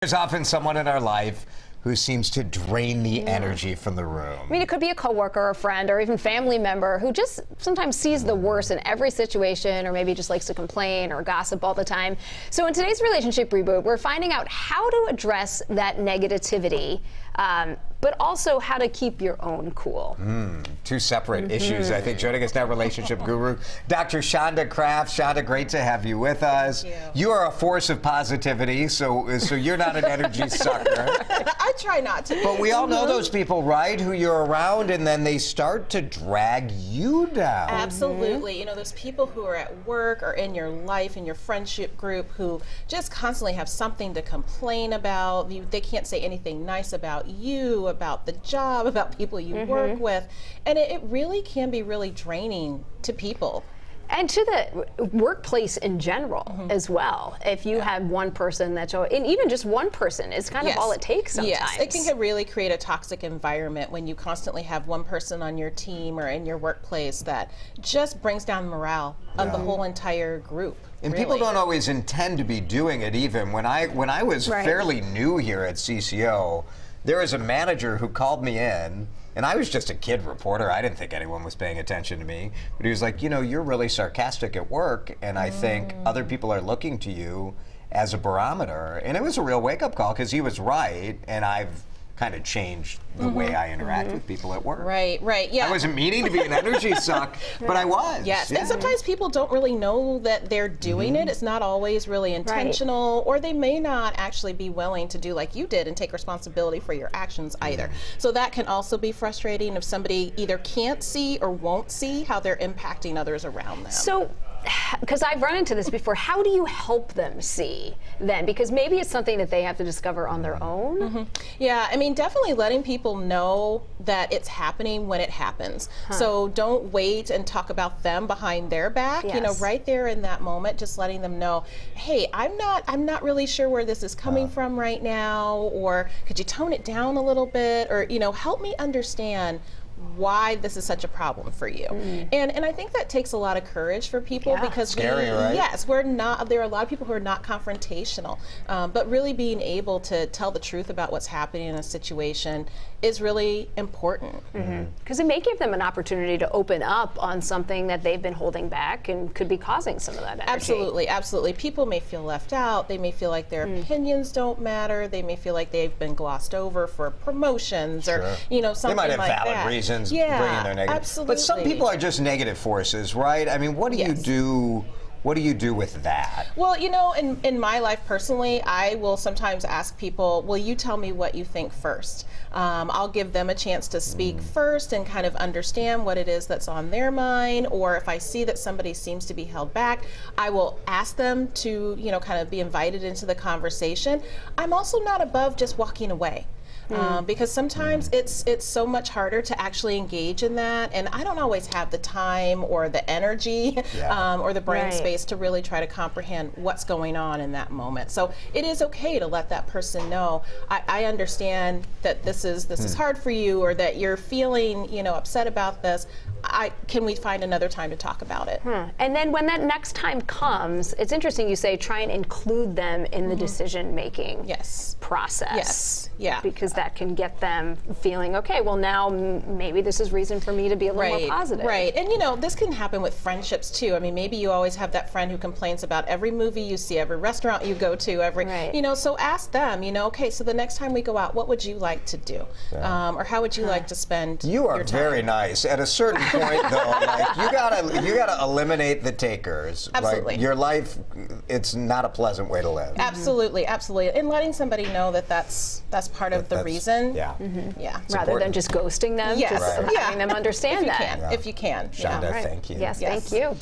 There's often someone in our life who seems to drain the energy from the room. I mean, it could be a coworker, a friend, or even family member who just sometimes sees the worst in every situation, or maybe just likes to complain or gossip all the time. So in today's Relationship Reboot, we're finding out how to address that negativity, but also how to keep your own cool. Two separate issues. I think joining us now, relationship guru, Dr. Shonda Craft. Shonda, great to have you with us. Thank you. You are a force of positivity, so you're not an energy sucker. I try not to. But we all know those people, right, who you're around and then they start to drag you down. Absolutely. You know, those people who are at work or in your life, in your friendship group, who just constantly have something to complain about. They can't say anything nice about you, about the job, about people you work with. And it really can be really draining to people. And to the workplace in general as well. If you have one person that's, and even just one person is kind of all it takes sometimes. Yes, it can really create a toxic environment when you constantly have one person on your team or in your workplace that just brings down the morale of the whole entire group. And people don't always intend to be doing it even. When I was fairly new here at CCO, there was a manager who called me in, and I was just a kid reporter. I didn't think anyone was paying attention to me. But he was like, you know, you're really sarcastic at work, and I think other people are looking to you as a barometer. And it was a real wake-up call, because he was right, and I've kind of changed the way I interact with people at work. Right, yeah. I wasn't meaning to be an energy suck, but I was. Yes, and sometimes people don't really know that they're doing it. It's not always really intentional, or they may not actually be willing to do like you did and take responsibility for your actions either. So that can also be frustrating if somebody either can't see or won't see how they're impacting others around them. So, because I've run into this before, how do you help them see then? Because maybe it's something that they have to discover on their own. Yeah, I mean, definitely letting people know that it's happening when it happens. So don't wait and talk about them behind their back. You know, right there in that moment, just letting them know, hey, I'm not really sure where this is coming from right now, or could you tone it down a little bit, or, you know, help me understand why this is such a problem for you. And I think that takes a lot of courage for people, because scary, right? Yes, there are a lot of people who are not confrontational, but really being able to tell the truth about what's happening in a situation is really important. Because it may give them an opportunity to open up on something that they've been holding back and could be causing some of that energy. Absolutely. People may feel left out. They may feel like their opinions don't matter. They may feel like they've been glossed over for promotions or, you know, something like that. They might have valid reasons bringing their negative. Absolutely. But some people are just negative forces, right? I mean, what do you do? What do you do with that? Well, you know, in my life personally, I will sometimes ask people, will you tell me what you think first? I'll give them a chance to speak first and kind of understand what it is that's on their mind. Or if I see that somebody seems to be held back, I will ask them to, you know, kind of be invited into the conversation. I'm also not above just walking away. Because sometimes it's so much harder to actually engage in that, and I don't always have the time or the energy or the brain space to really try to comprehend what's going on in that moment. So it is okay to let that person know, I understand that this is hard for you, or that you're feeling, you know, upset about this. Can we find another time to talk about it? And then when that next time comes, it's interesting you say try and include them in the decision-making process. Because that can get them feeling, okay, well now maybe this is reason for me to be a little more positive. Right, and you know, this can happen with friendships too. I mean, maybe you always have that friend who complains about every movie you see, every restaurant you go to, you know, so ask them, you know, okay, so the next time we go out, what would you like to do? Or how would you like to spend You are your time? very nice. At a certain point, though, like, you gotta eliminate the takers. Absolutely. Like, your life, it's not a pleasant way to live. Absolutely, and letting somebody know that that's part of the reason. Rather than just ghosting them, just having them understand if you can. Shonda, thank you. Yes, thank you.